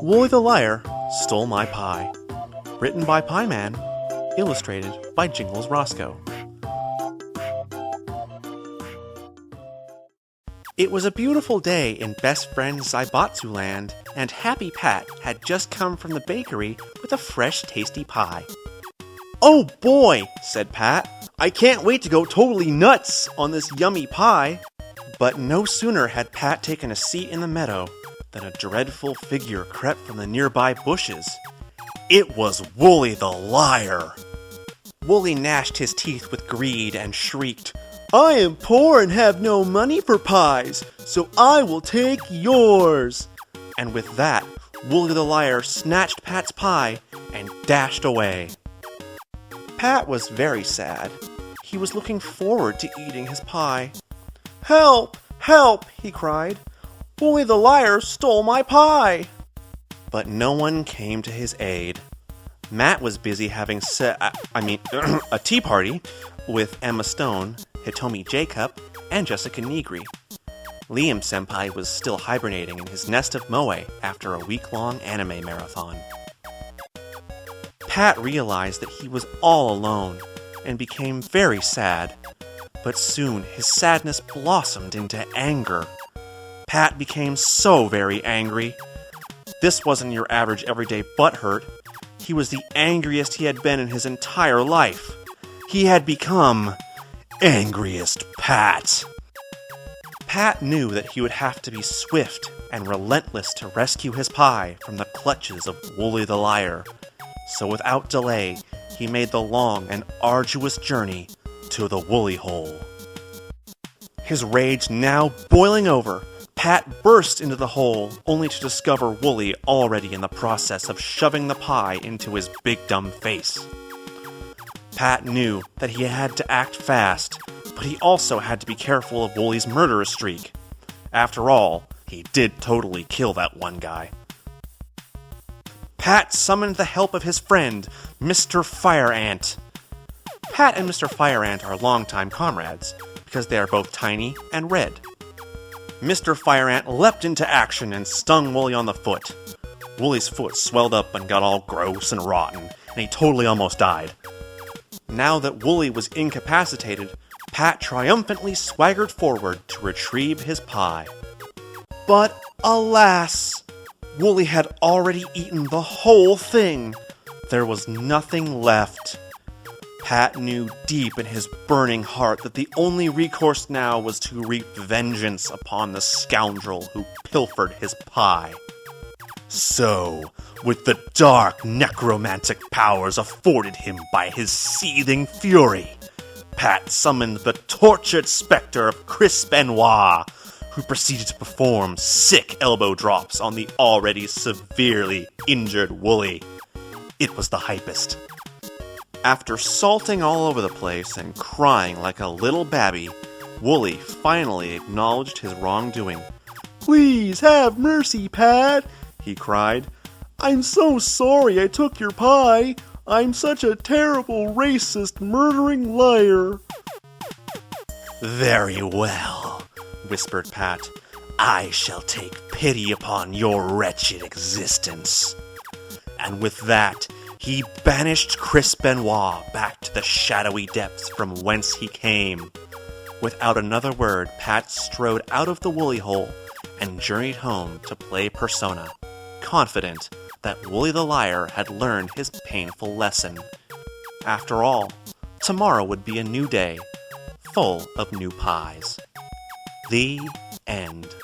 Woolie the Liar Stole My Pie. Written by Piman, illustrated by Jingles Roscoe. It was a beautiful day in Best Friend Zaibatsu land, and Happy Pat had just come from the bakery with a fresh, tasty pie. "Oh boy," said Pat, "I can't wait to go totally nuts on this yummy pie." But no sooner had Pat taken a seat in the meadow than a dreadful figure crept from the nearby bushes. It was Woolie the Liar. Woolie gnashed his teeth with greed and shrieked, "I am poor and have no money for pies, so I will take yours." And with that, Woolie the Liar snatched Pat's pie and dashed away. Pat was very sad. He was looking forward to eating his pie. "Help! Help!" he cried. "Woolie the Liar stole my pie!" But no one came to his aid. Matt was busy having a tea party with Emma Stone, Hitomi Jacob, and Jessica Nigri. Liam Senpai was still hibernating in his nest of moe after a week-long anime marathon. Pat realized that he was all alone and became very sad, but soon his sadness blossomed into anger. Pat became so very angry. This wasn't your average everyday butthurt. He was the angriest he had been in his entire life. He had become Angriest Pat. Pat knew that he would have to be swift and relentless to rescue his pie from the clutches of Woolie the Liar. So without delay, he made the long and arduous journey to the Woolie hole. His rage now boiling over, Pat burst into the hole, only to discover Woolie already in the process of shoving the pie into his big dumb face. Pat knew that he had to act fast, but he also had to be careful of Woolie's murderous streak. After all, he did totally kill that one guy. Pat summoned the help of his friend, Mr. Fire Ant. Pat and Mr. Fire Ant are longtime comrades, because they are both tiny and red. Mr. Fire Ant leapt into action and stung Woolie on the foot. Woolie's foot swelled up and got all gross and rotten, and he totally almost died. Now that Woolie was incapacitated, Pat triumphantly swaggered forward to retrieve his pie. But alas! Woolie had already eaten the whole thing. There was nothing left. Pat knew deep in his burning heart that the only recourse now was to wreak vengeance upon the scoundrel who pilfered his pie. So, with the dark necromantic powers afforded him by his seething fury, Pat summoned the tortured specter of Chris Benoit, who proceeded to perform sick elbow drops on the already severely injured Woolie. It was the hypest. After salting all over the place and crying like a little babby, Woolie finally acknowledged his wrongdoing. "Please have mercy, Pat," he cried. "I'm so sorry I took your pie. I'm such a terrible, racist, murdering liar." "Very well," whispered Pat. "I shall take pity upon your wretched existence." And with that, he banished Chris Benoit back to the shadowy depths from whence he came. Without another word, Pat strode out of the Woolie hole and journeyed home to play Persona, confident that Woolie the Liar had learned his painful lesson. After all, tomorrow would be a new day, full of new pies. The end.